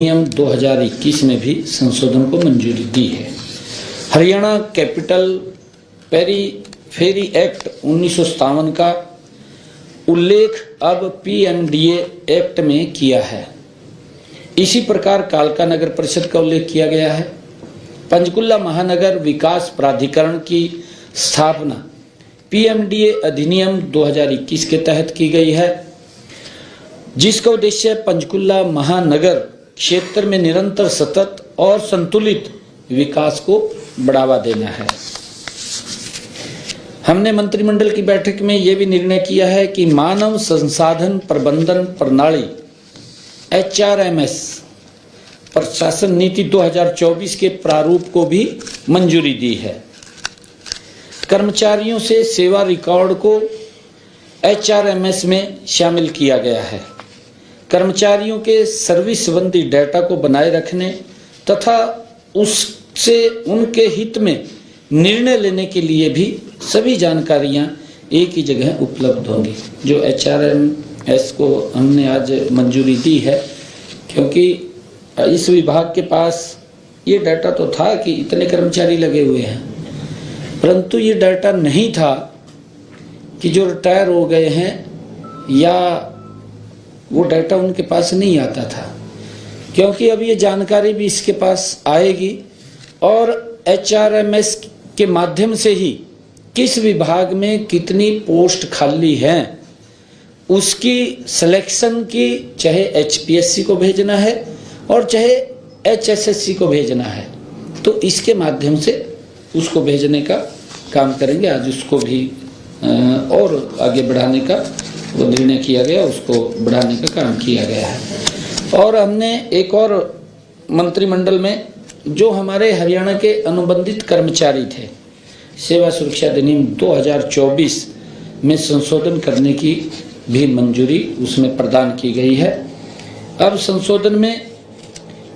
नियम 2021 में भी संशोधन को मंजूरी दी है। हरियाणा कैपिटल पेरीफेरी एक्ट 1957 का उल्लेख अब पीएमडीए एक्ट में किया है। इसी प्रकार कालका नगर परिषद का उल्लेख किया गया है। पंचकुला महानगर विकास प्राधिकरण की स्थापना पीएमडीए अधिनियम 2021 के तहत की गई है, जिसका उद्देश्य पंचकुला महानगर क्षेत्र में निरंतर सतत और संतुलित विकास को बढ़ावा देना है। हमने मंत्रिमंडल की बैठक में यह भी निर्णय किया है कि मानव संसाधन प्रबंधन प्रणाली HRMS प्रशासन नीति 2024 के प्रारूप को भी मंजूरी दी है। कर्मचारियों से सेवा रिकॉर्ड को HRMS में शामिल किया गया है। कर्मचारियों के सर्विस संबंधी डेटा को बनाए रखने तथा उससे उनके हित में निर्णय लेने के लिए भी सभी जानकारियां एक ही जगह उपलब्ध होंगी। जो HRMS को हमने आज मंजूरी दी है, क्योंकि इस विभाग के पास ये डाटा तो था कि इतने कर्मचारी लगे हुए हैं, परंतु ये डाटा नहीं था कि जो रिटायर हो गए हैं या वो डाटा उनके पास नहीं आता था। क्योंकि अब ये जानकारी भी इसके पास आएगी और HRMS के माध्यम से ही किस विभाग में कितनी पोस्ट खाली हैं उसकी सिलेक्शन की, चाहे HPSC को भेजना है और चाहे HSSC को भेजना है, तो इसके माध्यम से उसको भेजने का काम करेंगे। आज उसको भी और आगे बढ़ाने का वो निर्णय किया गया, उसको बढ़ाने का काम किया गया है। और हमने एक और मंत्रिमंडल में जो हमारे हरियाणा के अनुबंधित कर्मचारी थे, सेवा सुरक्षा अधिनियम 2024 में संशोधन करने की भी मंजूरी उसमें प्रदान की गई है। अब संशोधन में,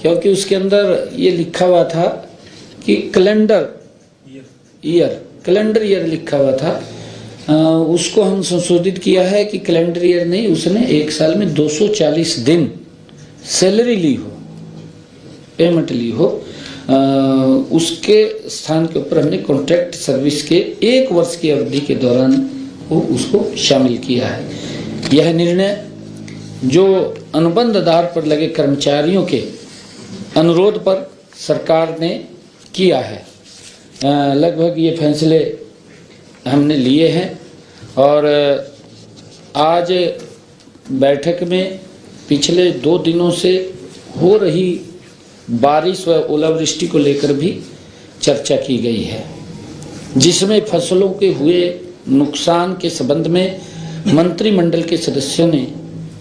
क्योंकि उसके अंदर ये लिखा हुआ था कि कैलेंडर ईयर लिखा हुआ था, उसको हम संशोधित किया है कि कैलेंडर ईयर नहीं, उसने एक साल में 240 दिन सैलरी ली हो, पेमेंट ली हो, उसके स्थान के ऊपर हमने कॉन्ट्रैक्ट सर्विस के 1 वर्ष की अवधि के दौरान वो उसको शामिल किया है। यह निर्णय जो अनुबंध आधार पर लगे कर्मचारियों के अनुरोध पर सरकार ने किया है। लगभग ये फैसले हमने लिए हैं और आज बैठक में पिछले 2 दिनों से हो रही बारिश व ओलावृष्टि को लेकर भी चर्चा की गई है, जिसमें फसलों के हुए नुकसान के संबंध में मंत्रिमंडल के सदस्यों ने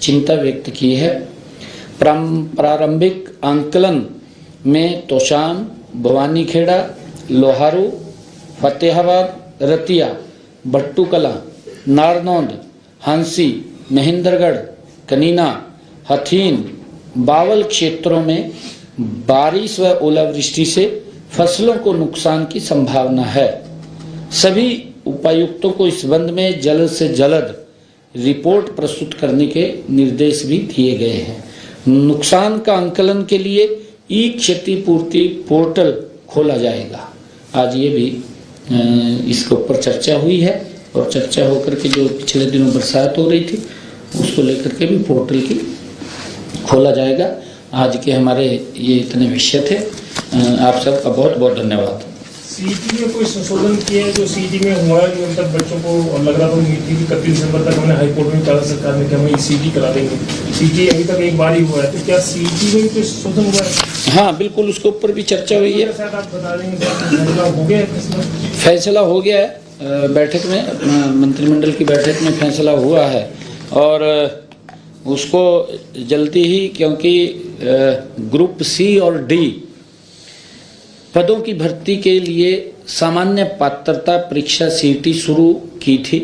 चिंता व्यक्त की है। प्रारंभिक आंकलन में तोशाम, भवानीखेड़ा, लोहारू, फतेहाबाद, रतिया, भट्टूकला, नारनौंद, हांसी, महेंद्रगढ़, कनीना, हथीन, बावल क्षेत्रों में बारिश व ओलावृष्टि से फसलों को नुकसान की संभावना है। सभी उपायुक्तों को इस संबंध में जल्द से जल्द रिपोर्ट प्रस्तुत करने के निर्देश भी दिए गए हैं। नुकसान का आंकलन के लिए ई क्षतिपूर्ति पोर्टल खोला जाएगा। आज ये भी इसके ऊपर चर्चा हुई है और चर्चा होकर के जो पिछले दिनों बरसात हो रही थी उसको लेकर के भी पोर्टल की खोला जाएगा। आज के हमारे ये इतने विषय थे। आप सबका बहुत बहुत धन्यवाद। सीईटी में कोई संशोधन किया है जो सीईटी में हुआ है, जो तक बच्चों को लग रहा था कि 31 दिसंबर तक हमने हाईकोर्ट में कहा सरकार ने कि हम सीईटी करा देंगे, सीईटी अभी तक एक बार ही हुआ है, तो क्या सीईटी में भी कोई संशोधन हुआ है? हाँ बिल्कुल, उसके ऊपर भी चर्चा हुई है। शायद आप बता देंगे फैसला हो गया है? फैसला हो गया है, बैठक में, मंत्रिमंडल की बैठक में फैसला हुआ है और उसको जल्दी ही, क्योंकि ग्रुप C और D पदों की भर्ती के लिए सामान्य पात्रता परीक्षा CET शुरू की थी।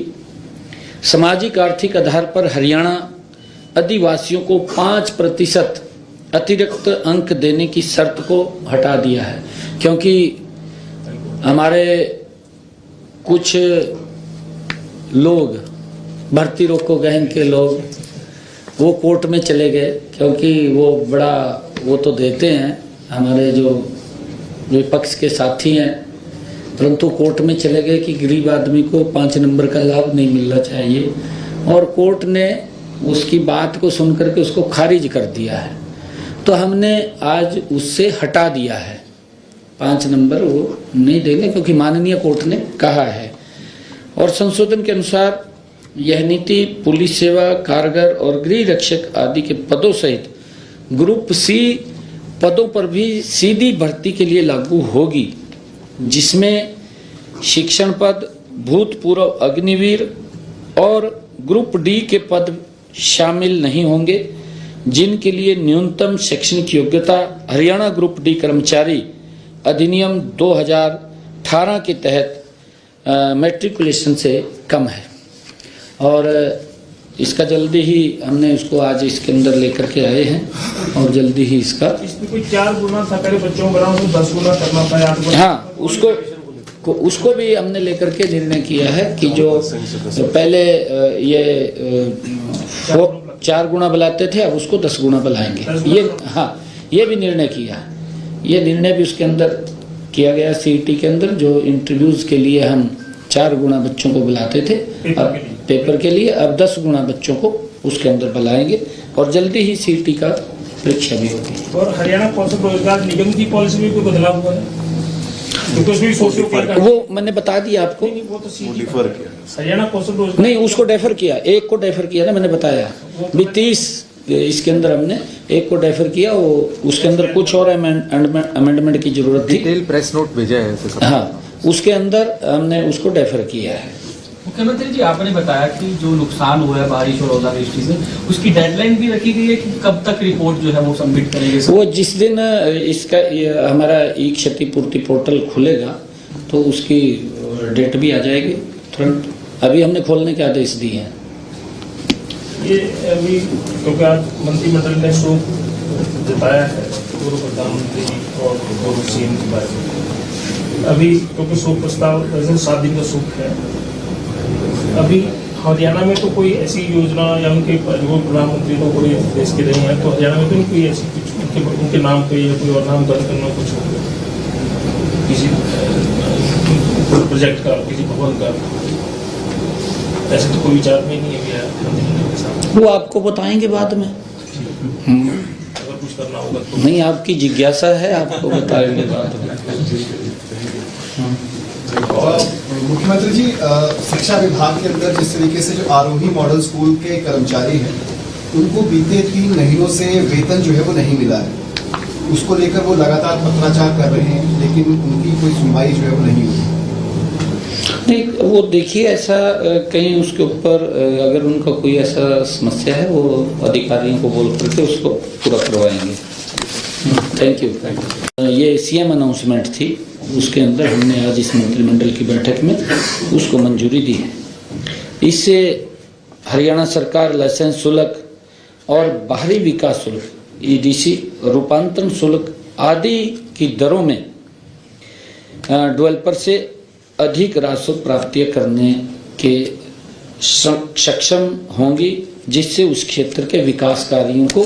सामाजिक आर्थिक आधार पर हरियाणा आदिवासियों को 5% अतिरिक्त अंक देने की शर्त को हटा दिया है, क्योंकि हमारे कुछ लोग भर्ती रोको गहन के लोग वो कोर्ट में चले गए, क्योंकि वो बड़ा वो तो देते हैं, हमारे जो विपक्ष के साथी हैं, परंतु कोर्ट में चले गए कि गरीब आदमी को 5 नंबर का लाभ नहीं मिलना चाहिए, और कोर्ट ने उसकी बात को सुन करके उसको खारिज कर दिया है। तो हमने आज उससे हटा दिया है, 5 नंबर वो नहीं देंगे, क्योंकि माननीय कोर्ट ने कहा है। और संशोधन के अनुसार यह नीति पुलिस सेवा, कारगर और गृह रक्षक आदि के पदों सहित ग्रुप सी पदों पर भी सीधी भर्ती के लिए लागू होगी, जिसमें शिक्षण पद, भूतपूर्व अग्निवीर और ग्रुप डी के पद शामिल नहीं होंगे, जिनके लिए न्यूनतम शैक्षणिक योग्यता हरियाणा ग्रुप डी कर्मचारी अधिनियम 2018 के तहत मैट्रिकुलेशन से कम है। और इसका जल्दी ही हमने उसको आज इसके अंदर लेकर के आए हैं, और जल्दी ही इसका इसमें कोई 4 गुना सरकारी बच्चों को बनाओ तो 10 गुना करना था, 8 गुना। हाँ, उसको भी हमने लेकर के निर्णय किया है कि जो पहले ये 4 गुना बुलाते थे, अब उसको 10 गुना बुलाएंगे। ये हाँ, ये भी निर्णय किया, ये निर्णय भी उसके अंदर किया गया। सीईटी के अंदर जो इंटरव्यूज के लिए हम 4 गुना बच्चों को बुलाते थे, अब पेपर के लिए अब 10 गुना बच्चों को उसके अंदर बुलाएंगे, और जल्दी ही सीईटी का परीक्षा भी होगी। और हरियाणा कौशल रोजगार निगम की पॉलिसी में कोई बदलाव हुआ है? वो मैंने बता दिया आपको। वो तो हरियाणा कौशल रोजगार नहीं, उसको डेफर किया, एक को डेफर किया ना, मैंने बताया भी 30 इसके अंदर हमने एक को डेफर किया, वो उसके अंदर कुछ और अमेंडमेंट की जरूरत थी। डिटेल प्रेस नोट भेजा है। हाँ, उसके अंदर हमने उसको डेफर किया है। मुख्यमंत्री जी, आपने बताया कि जो नुकसान हुआ है बारिश और ओलावृष्टि से, उसकी डेडलाइन भी रखी गई है कि कब तक रिपोर्ट जो है वो सबमिट करेंगे? वो जिस दिन इसका हमारा ई क्षतिपूर्ति पोर्टल खुलेगा तो उसकी डेट भी आ जाएगी तुरंत। अभी हमने खोलने के आदेश दिए हैं। ये अभी क्योंकि आज मंत्रिमंडल ने शोक जताया है पूर्व प्रधानमंत्री और पूर्व सीएम के बारे में। अभी क्योंकि शोक प्रस्ताव 7 दिन का शोक है, अभी हरियाणा में तो कोई ऐसी योजना या उनके प्रधानमंत्री तो कोई देश के नहीं है, तो हरियाणा में तो नहीं कोई ऐसी कुछ उनके नाम पे या कोई और नामकरण करना कुछ किसी प्रोजेक्ट का, किसी भवन का, ऐसे तो कोई विचार में नहीं है मंत्रिमंडल के साथ? वो आपको बताएंगे बाद में। अगर कुछ करना होगा तो। नहीं, आपकी जिज्ञासा है, आपको बताएंगे बाद में। और मुख्यमंत्री जी, शिक्षा विभाग के अंदर जिस तरीके से जो आरोही मॉडल स्कूल के कर्मचारी हैं, उनको बीते 3 महीनों से वेतन जो है वो नहीं मिला है, उसको लेकर वो लगातार पत्राचार कर रहे हैं, लेकिन उनकी कोई सुनवाई जो है वो नहीं हुई। नहीं, वो देखिए, ऐसा कहीं उसके ऊपर अगर उनका कोई ऐसा समस्या है, वो अधिकारियों को बोल करके उसको पूरा करवाएंगे। Thank you. ये सीएम अनाउंसमेंट थी, उसके अंदर हमने आज इस मंत्रिमंडल की बैठक में उसको मंजूरी दी है। इससे हरियाणा सरकार लाइसेंस शुल्क और बाहरी विकास शुल्क, ईडीसी, रूपांतरण शुल्क आदि की दरों में डेवलपर से अधिक राजस्व प्राप्ति करने के सक्षम होंगी, जिससे उस क्षेत्र के विकास कार्यों को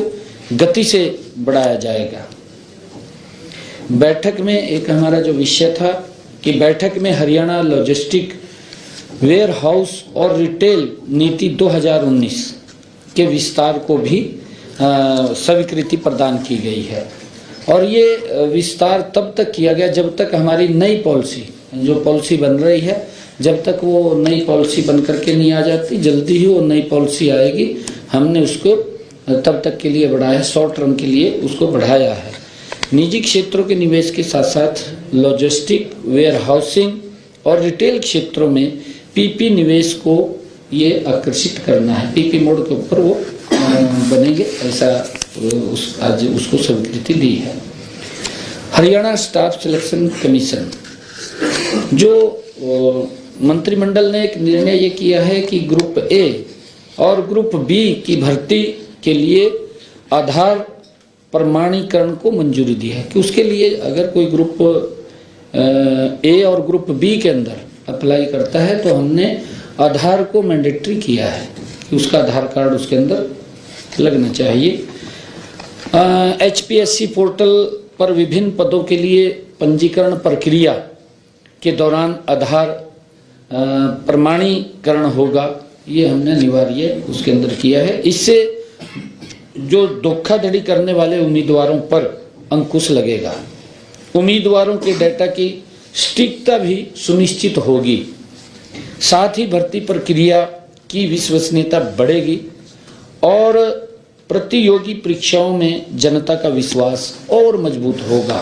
गति से बढ़ाया जाएगा। बैठक में एक हमारा जो विषय था कि बैठक में हरियाणा लॉजिस्टिक वेयर हाउस और रिटेल नीति 2019 के विस्तार को भी स्वीकृति प्रदान की गई है। और ये विस्तार तब तक किया गया जब तक हमारी नई पॉलिसी, जो पॉलिसी बन रही है, जब तक वो नई पॉलिसी बन करके नहीं आ जाती, जल्दी ही वो नई पॉलिसी आएगी। हमने उसको तब तक के लिए बढ़ाया, शॉर्ट टर्म के लिए उसको बढ़ाया है। निजी क्षेत्रों के निवेश के साथ साथ लॉजिस्टिक, वेयर हाउसिंग और रिटेल क्षेत्रों में पीपी निवेश को ये आकर्षित करना है। पीपी मोड के ऊपर वो बनेंगे, ऐसा आज उसको स्वीकृति दी है। हरियाणा स्टाफ सिलेक्शन कमीशन, जो मंत्रिमंडल ने एक निर्णय ये किया है कि ग्रुप ए और ग्रुप बी की भर्ती के लिए आधार प्रमाणीकरण को मंजूरी दी है कि उसके लिए अगर कोई ग्रुप ए और ग्रुप बी के अंदर अप्लाई करता है तो हमने आधार को मैंडेटरी किया है कि उसका आधार कार्ड उसके अंदर लगना चाहिए। HPSC पोर्टल पर विभिन्न पदों के लिए पंजीकरण प्रक्रिया के दौरान आधार प्रमाणीकरण होगा, ये हमने अनिवार्य उसके अंदर किया है। इससे जो धोखाधड़ी करने वाले उम्मीदवारों पर अंकुश लगेगा। उम्मीदवारों के डेटा की सटीकता भी सुनिश्चित होगी। साथ ही भर्ती प्रक्रिया की विश्वसनीयता बढ़ेगी और प्रतियोगी परीक्षाओं में जनता का विश्वास और मजबूत होगा।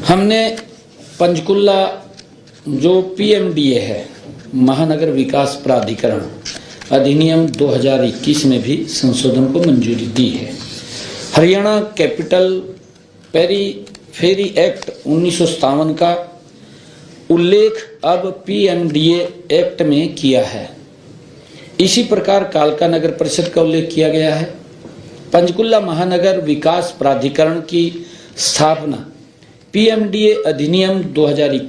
हमने पंचकुला जो PMDA है, महानगर विकास प्राधिकरण अधिनियम 2021 में भी संशोधन को मंजूरी दी है। हरियाणा कैपिटल पेरीफेरी एक्ट 1957 का उल्लेख अब PMDA एक्ट में किया है। इसी प्रकार कालका नगर परिषद का उल्लेख किया गया है। पंचकुला महानगर विकास प्राधिकरण की स्थापना PMDA अधिनियम 2021